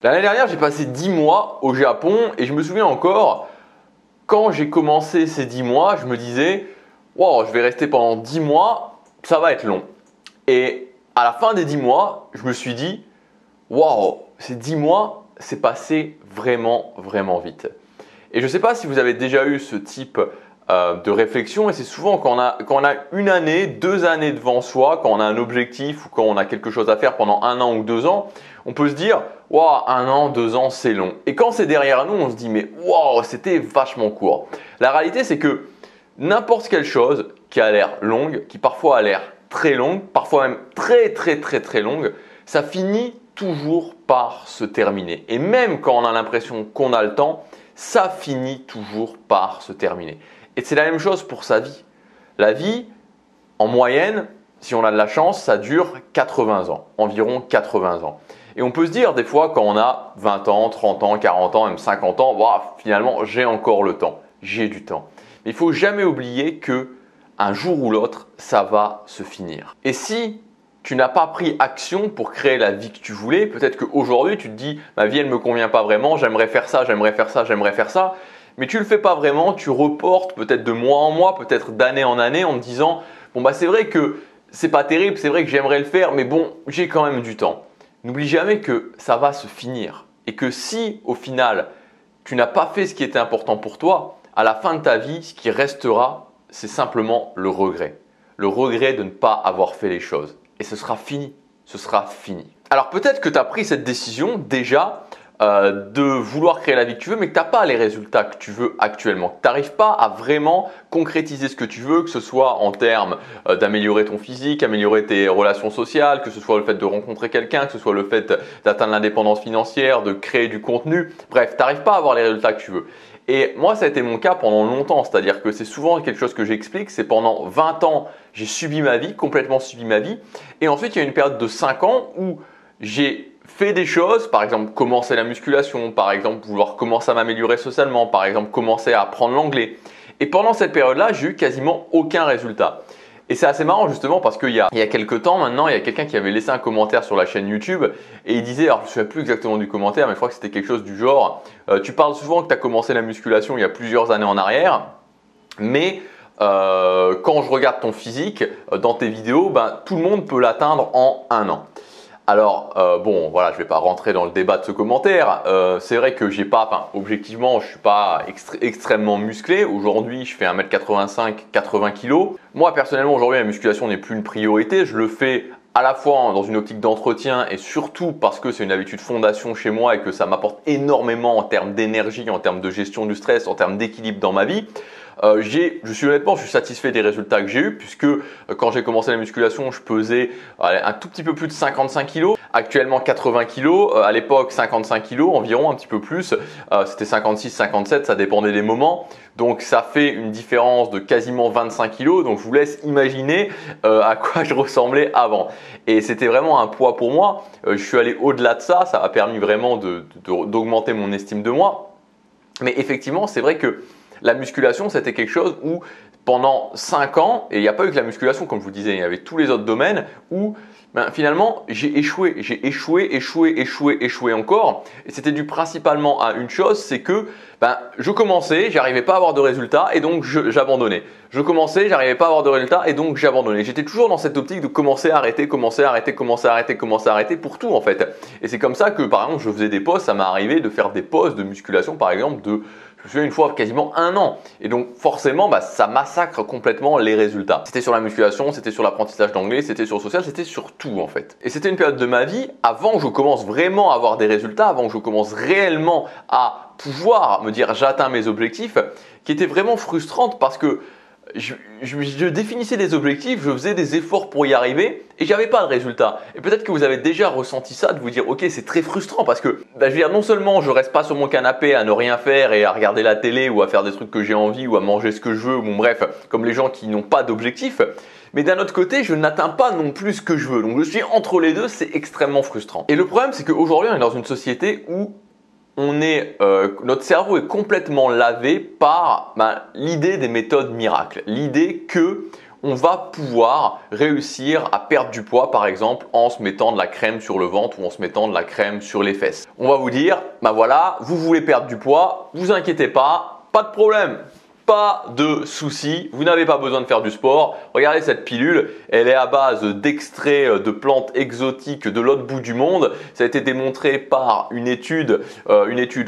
L'année dernière, j'ai passé 10 mois au Japon et je me souviens encore, quand j'ai commencé ces 10 mois, je me disais « Wow, je vais rester pendant 10 mois, ça va être long. » Et à la fin des 10 mois, je me suis dit « Wow, ces 10 mois, c'est passé vraiment, vraiment vite. » Et je ne sais pas si vous avez déjà eu ce type de réflexion, et c'est souvent quand on a une année, 2 années devant soi, quand on a un objectif ou quand on a quelque chose à faire pendant 1 an ou 2 ans, on peut se dire « Wow, 1 an, 2 ans, c'est long. » Et quand c'est derrière nous, on se dit « Mais wow, c'était vachement court. » La réalité, c'est que n'importe quelle chose qui a l'air longue, qui parfois a l'air très longue, parfois même très longue, ça finit toujours par se terminer. Et même quand on a l'impression qu'on a le temps, ça finit toujours par se terminer. Et c'est la même chose pour sa vie. La vie, en moyenne, si on a de la chance, ça dure 80 ans, environ 80 ans. Et on peut se dire des fois quand on a 20 ans, 30 ans, 40 ans, même 50 ans, finalement j'ai encore le temps, j'ai du temps. Mais il ne faut jamais oublier que un jour ou l'autre, ça va se finir. Et si tu n'as pas pris action pour créer la vie que tu voulais, peut-être qu'aujourd'hui tu te dis ma vie elle ne me convient pas vraiment, j'aimerais faire ça, j'aimerais faire ça, j'aimerais faire ça, mais tu ne le fais pas vraiment, tu reportes peut-être de mois en mois, peut-être d'année en année en te disant bon c'est vrai que c'est pas terrible, c'est vrai que j'aimerais le faire, mais bon j'ai quand même du temps. N'oublie jamais que ça va se finir et que si au final tu n'as pas fait ce qui était important pour toi, à la fin de ta vie, ce qui restera, c'est simplement le regret. Le regret de ne pas avoir fait les choses. Et ce sera fini. Ce sera fini. Alors peut-être que tu as pris cette décision déjà de vouloir créer la vie que tu veux, mais que tu n'as pas les résultats que tu veux actuellement. Que tu n'arrives pas à vraiment concrétiser ce que tu veux, que ce soit en termes d'améliorer ton physique, améliorer tes relations sociales, que ce soit le fait de rencontrer quelqu'un, que ce soit le fait d'atteindre l'indépendance financière, de créer du contenu. Bref, tu n'arrives pas à avoir les résultats que tu veux. Et moi, ça a été mon cas pendant longtemps, c'est-à-dire que c'est souvent quelque chose que j'explique, c'est pendant 20 ans, j'ai subi ma vie, complètement subi ma vie. Et ensuite, il y a une période de 5 ans où j'ai fait des choses, par exemple commencer la musculation, par exemple vouloir commencer à m'améliorer socialement, par exemple commencer à apprendre l'anglais. Et pendant cette période-là, j'ai eu quasiment aucun résultat. Et c'est assez marrant justement parce qu'il y a quelques temps maintenant, il y a quelqu'un qui avait laissé un commentaire sur la chaîne YouTube et il disait, alors je ne me souviens plus exactement du commentaire, mais je crois que c'était quelque chose du genre tu parles souvent que tu as commencé la musculation il y a plusieurs années en arrière, mais quand je regarde ton physique dans tes vidéos, tout le monde peut l'atteindre en 1 an. Alors bon voilà, je ne vais pas rentrer dans le débat de ce commentaire, c'est vrai que objectivement je ne suis pas extrêmement musclé, aujourd'hui je fais 1m85, 80 kg. Moi personnellement aujourd'hui la musculation n'est plus une priorité, je le fais à la fois dans une optique d'entretien et surtout parce que c'est une habitude fondation chez moi et que ça m'apporte énormément en termes d'énergie, en termes de gestion du stress, en termes d'équilibre dans ma vie. Je suis satisfait des résultats que j'ai eus puisque quand j'ai commencé la musculation, je pesais un tout petit peu plus de 55 kg, actuellement 80 kg, à l'époque 55 kg environ, un petit peu plus, c'était 56, 57, ça dépendait des moments. Donc ça fait une différence de quasiment 25 kg, donc je vous laisse imaginer à quoi je ressemblais avant. Et c'était vraiment un poids pour moi, je suis allé au-delà de ça, ça a permis vraiment d'augmenter mon estime de moi. Mais effectivement, c'est vrai que la musculation, c'était quelque chose où pendant 5 ans, et il n'y a pas eu que la musculation comme je vous disais, il y avait tous les autres domaines où finalement j'ai échoué encore. Et c'était dû principalement à une chose, c'est que je commençais, j'arrivais pas à avoir de résultats et donc j'abandonnais. Je commençais, j'arrivais pas à avoir de résultats et donc j'abandonnais. J'étais toujours dans cette optique de commencer à arrêter pour tout en fait. Et c'est comme ça que par exemple je faisais des posts, ça m'est arrivé de faire des posts de musculation par exemple je me souviens une fois quasiment 1 an. Et donc forcément, ça massacre complètement les résultats. C'était sur la musculation, c'était sur l'apprentissage d'anglais, c'était sur le social, c'était sur tout en fait. Et c'était une période de ma vie, avant que je commence vraiment à avoir des résultats, avant que je commence réellement à pouvoir me dire j'atteins mes objectifs, qui était vraiment frustrante parce que je définissais des objectifs, je faisais des efforts pour y arriver et j'avais pas de résultat. Et peut-être que vous avez déjà ressenti ça, de vous dire ok c'est très frustrant parce que je veux dire non seulement je reste pas sur mon canapé à ne rien faire et à regarder la télé ou à faire des trucs que j'ai envie ou à manger ce que je veux, bon bref, comme les gens qui n'ont pas d'objectif, mais d'un autre côté je n'atteins pas non plus ce que je veux. Donc je suis entre les deux, c'est extrêmement frustrant. Et le problème c'est qu'aujourd'hui on est dans une société où notre cerveau est complètement lavé par l'idée des méthodes miracles, l'idée que on va pouvoir réussir à perdre du poids par exemple en se mettant de la crème sur le ventre ou en se mettant de la crème sur les fesses. On va vous dire, bah voilà, vous voulez perdre du poids, vous inquiétez pas de problème. Pas de souci, vous n'avez pas besoin de faire du sport. Regardez cette pilule, elle est à base d'extraits de plantes exotiques de l'autre bout du monde. Ça a été démontré par une étude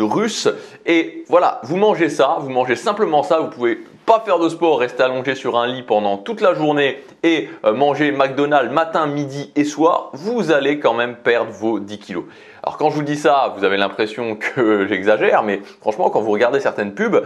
russe. Et voilà, vous mangez ça, vous mangez simplement ça. Vous pouvez pas faire de sport, rester allongé sur un lit pendant toute la journée et manger McDonald's matin, midi et soir. Vous allez quand même perdre vos 10 kilos. Alors quand je vous dis ça, vous avez l'impression que j'exagère, mais franchement quand vous regardez certaines pubs,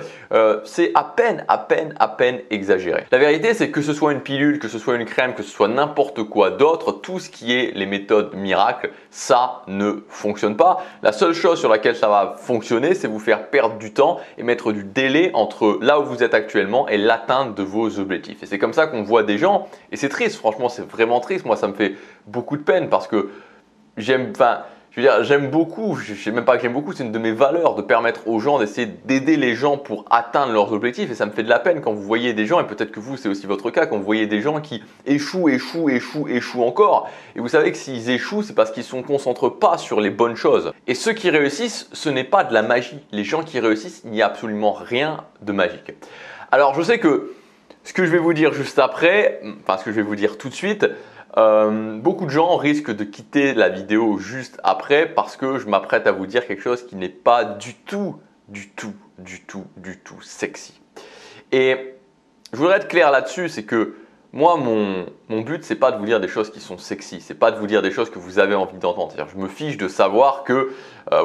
c'est à peine exagéré. La vérité c'est que ce soit une pilule, que ce soit une crème, que ce soit n'importe quoi d'autre, tout ce qui est les méthodes miracles, ça ne fonctionne pas. La seule chose sur laquelle ça va fonctionner, c'est vous faire perdre du temps et mettre du délai entre là où vous êtes actuellement et l'atteinte de vos objectifs. Et c'est comme ça qu'on voit des gens, et c'est triste, franchement c'est vraiment triste, moi ça me fait beaucoup de peine parce que j'aime beaucoup, je ne sais même pas que j'aime beaucoup, c'est une de mes valeurs de permettre aux gens d'essayer d'aider les gens pour atteindre leurs objectifs et ça me fait de la peine quand vous voyez des gens, et peut-être que vous c'est aussi votre cas, quand vous voyez des gens qui échouent encore. Et vous savez que s'ils échouent, c'est parce qu'ils ne se concentrent pas sur les bonnes choses. Et ceux qui réussissent, ce n'est pas de la magie. Les gens qui réussissent, il n'y a absolument rien de magique. Alors je sais que ce que je vais vous dire juste après, enfin ce que je vais vous dire tout de suite, beaucoup de gens risquent de quitter la vidéo juste après parce que je m'apprête à vous dire quelque chose qui n'est pas du tout sexy. Et je voudrais être clair là-dessus, c'est que moi, mon but, c'est pas de vous dire des choses qui sont sexy, c'est pas de vous dire des choses que vous avez envie d'entendre. C'est-à-dire, je me fiche de savoir que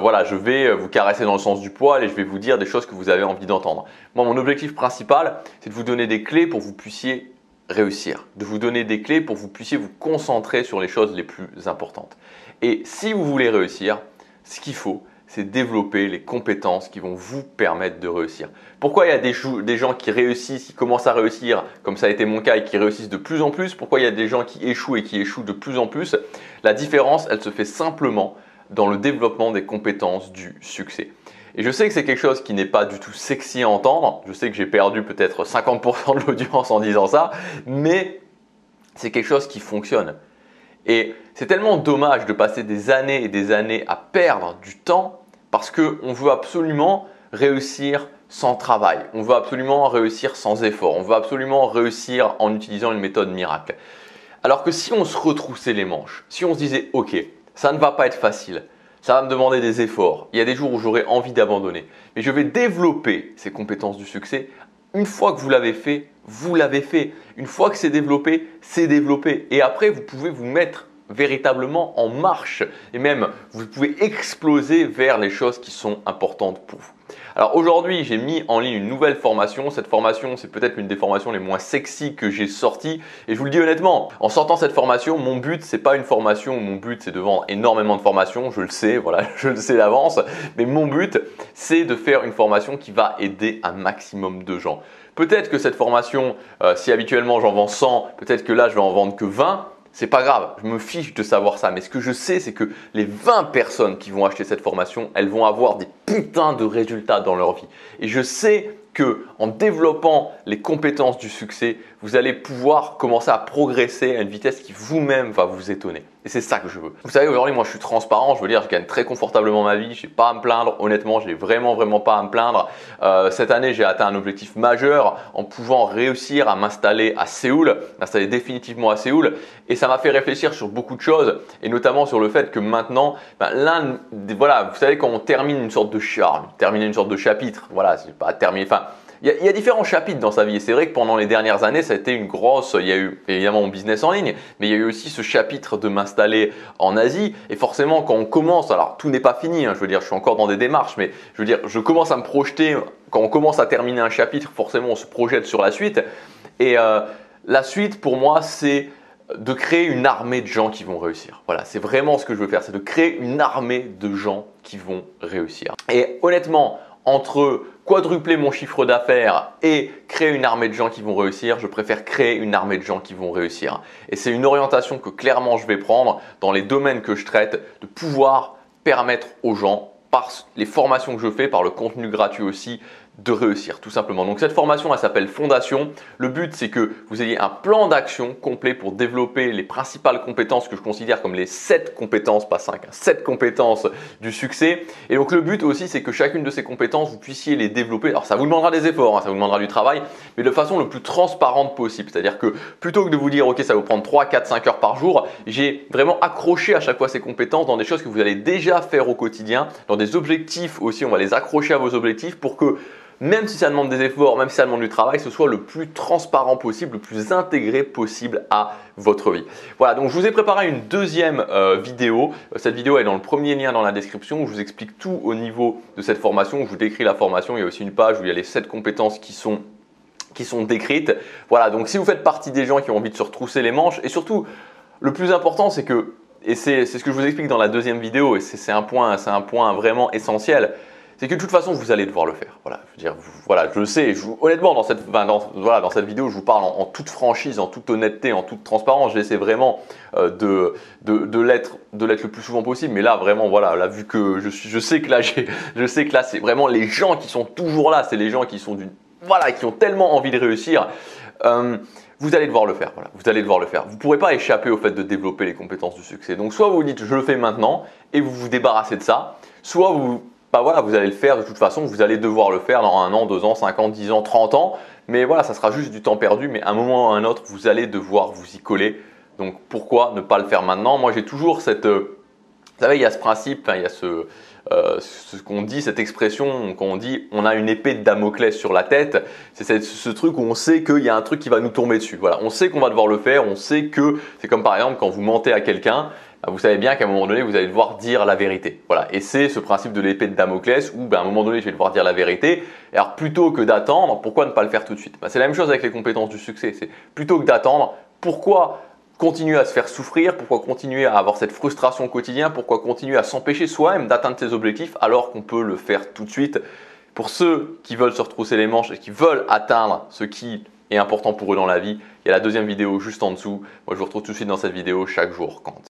voilà, je vais vous caresser dans le sens du poil et je vais vous dire des choses que vous avez envie d'entendre. Moi, mon objectif principal, c'est de vous donner des clés pour que vous puissiez réussir, de vous donner des clés pour que vous puissiez vous concentrer sur les choses les plus importantes. Et si vous voulez réussir, ce qu'il faut, c'est développer les compétences qui vont vous permettre de réussir. Pourquoi il y a des gens qui réussissent, qui commencent à réussir, comme ça a été mon cas, et qui réussissent de plus en plus? Pourquoi il y a des gens qui échouent et qui échouent de plus en plus? La différence, elle se fait simplement dans le développement des compétences du succès. Et je sais que c'est quelque chose qui n'est pas du tout sexy à entendre. Je sais que j'ai perdu peut-être 50% de l'audience en disant ça, mais c'est quelque chose qui fonctionne. Et c'est tellement dommage de passer des années et des années à perdre du temps parce qu'on veut absolument réussir sans travail. On veut absolument réussir sans effort. On veut absolument réussir en utilisant une méthode miracle. Alors que si on se retroussait les manches, si on se disait « Ok, ça ne va pas être facile », ça va me demander des efforts. Il y a des jours où j'aurai envie d'abandonner. Mais je vais développer ces compétences du succès. Une fois que vous l'avez fait, vous l'avez fait. Une fois que c'est développé, c'est développé. Et après, vous pouvez vous mettre véritablement en marche. Et même, vous pouvez exploser vers les choses qui sont importantes pour vous. Alors aujourd'hui, j'ai mis en ligne une nouvelle formation. Cette formation, c'est peut-être l'une des formations les moins sexy que j'ai sorties. Et je vous le dis honnêtement, en sortant cette formation, mon but, c'est pas une formation où mon but, c'est de vendre énormément de formations. Je le sais, voilà, je le sais d'avance. Mais mon but, c'est de faire une formation qui va aider un maximum de gens. Peut-être que cette formation, si habituellement j'en vends 100, peut-être que là, je vais en vendre que 20. C'est pas grave, je me fiche de savoir ça. Mais ce que je sais, c'est que les 20 personnes qui vont acheter cette formation, elles vont avoir des putains de résultats dans leur vie. Et je sais que en développant les compétences du succès, vous allez pouvoir commencer à progresser à une vitesse qui vous-même va vous étonner. Et c'est ça que je veux. Vous savez, aujourd'hui, moi, je suis transparent. Je veux dire, je gagne très confortablement ma vie. Je n'ai pas à me plaindre. Honnêtement, je n'ai vraiment pas à me plaindre. Cette année, j'ai atteint un objectif majeur en pouvant réussir à m'installer à Séoul, m'installer définitivement à Séoul. Et ça m'a fait réfléchir sur beaucoup de choses, et notamment sur le fait que maintenant, voilà, vous savez, quand on termine une sorte de chapitre, voilà, c'est pas terminé. Enfin, il y a différents chapitres dans sa vie et c'est vrai que pendant les dernières années, ça a été une grosse… Il y a eu évidemment mon business en ligne, mais il y a eu aussi ce chapitre de m'installer en Asie. Et forcément, quand on commence, alors tout n'est pas fini, hein, je veux dire, je suis encore dans des démarches, mais je veux dire, je commence à me projeter. Quand on commence à terminer un chapitre, forcément, on se projette sur la suite. Et la suite, pour moi, c'est de créer une armée de gens qui vont réussir. Voilà, c'est vraiment ce que je veux faire, c'est de créer une armée de gens qui vont réussir. Et honnêtement, entre quadrupler mon chiffre d'affaires et créer une armée de gens qui vont réussir, je préfère créer une armée de gens qui vont réussir. Et c'est une orientation que clairement je vais prendre dans les domaines que je traite, de pouvoir permettre aux gens, par les formations que je fais, par le contenu gratuit aussi, de réussir tout simplement. Donc cette formation elle s'appelle Fondation. Le but c'est que vous ayez un plan d'action complet pour développer les principales compétences que je considère comme les 7 compétences, pas 5, 7 compétences du succès. Et donc le but aussi c'est que chacune de ces compétences vous puissiez les développer. Alors ça vous demandera des efforts, ça vous demandera du travail, mais de façon le plus transparente possible. C'est-à-dire que plutôt que de vous dire ok ça va vous prendre 3, 4, 5 heures par jour, j'ai vraiment accroché à chaque fois ces compétences dans des choses que vous allez déjà faire au quotidien, dans des objectifs aussi, on va les accrocher à vos objectifs pour que même si ça demande des efforts, même si ça demande du travail, ce soit le plus transparent possible, le plus intégré possible à votre vie. Voilà, donc je vous ai préparé une deuxième vidéo. Cette vidéo est dans le premier lien dans la description où je vous explique tout au niveau de cette formation, où je vous décris la formation. Il y a aussi une page où il y a les 7 compétences qui sont décrites. Voilà, donc si vous faites partie des gens qui ont envie de se retrousser les manches, et surtout, le plus important, c'est que, et c'est ce que je vous explique dans la deuxième vidéo, et c'est un point vraiment essentiel, c'est que de toute façon, vous allez devoir le faire. Voilà, je veux dire, voilà, je le sais. Honnêtement, dans cette vidéo, je vous parle en toute franchise, en toute honnêteté, en toute transparence. J'essaie vraiment de l'être le plus souvent possible. Mais là, vraiment, voilà, là, vu que je sais que là, c'est vraiment les gens qui sont toujours là. C'est les gens qui sont qui ont tellement envie de réussir. Vous allez devoir le faire. Voilà, vous allez devoir le faire. Vous ne pourrez pas échapper au fait de développer les compétences du succès. Donc, soit vous vous dites, je le fais maintenant, et vous vous débarrassez de ça. Soit vous allez le faire de toute façon, vous allez devoir le faire dans 1 an, 2 ans, 5 ans, 10 ans, 30 ans. Mais voilà, ça sera juste du temps perdu, mais à un moment ou à un autre, vous allez devoir vous y coller. Donc pourquoi ne pas le faire maintenant? Moi j'ai toujours cette… vous savez, il y a ce principe, il y a ce qu'on dit, cette expression qu'on dit on a une épée de Damoclès sur la tête. C'est ce truc où on sait qu'il y a un truc qui va nous tomber dessus. Voilà, on sait qu'on va devoir le faire, on sait que c'est comme par exemple quand vous mentez à quelqu'un. Vous savez bien qu'à un moment donné, vous allez devoir dire la vérité. Voilà. Et c'est ce principe de l'épée de Damoclès où à un moment donné, je vais devoir dire la vérité. Et alors plutôt que d'attendre, pourquoi ne pas le faire tout de suite? C'est la même chose avec les compétences du succès. C'est plutôt que d'attendre, pourquoi continuer à se faire souffrir? Pourquoi continuer à avoir cette frustration au quotidien? Pourquoi continuer à s'empêcher soi-même d'atteindre ses objectifs alors qu'on peut le faire tout de suite? Pour ceux qui veulent se retrousser les manches et qui veulent atteindre ce qui est important pour eux dans la vie, il y a la deuxième vidéo juste en dessous. Moi, je vous retrouve tout de suite dans cette vidéo. Chaque jour compte.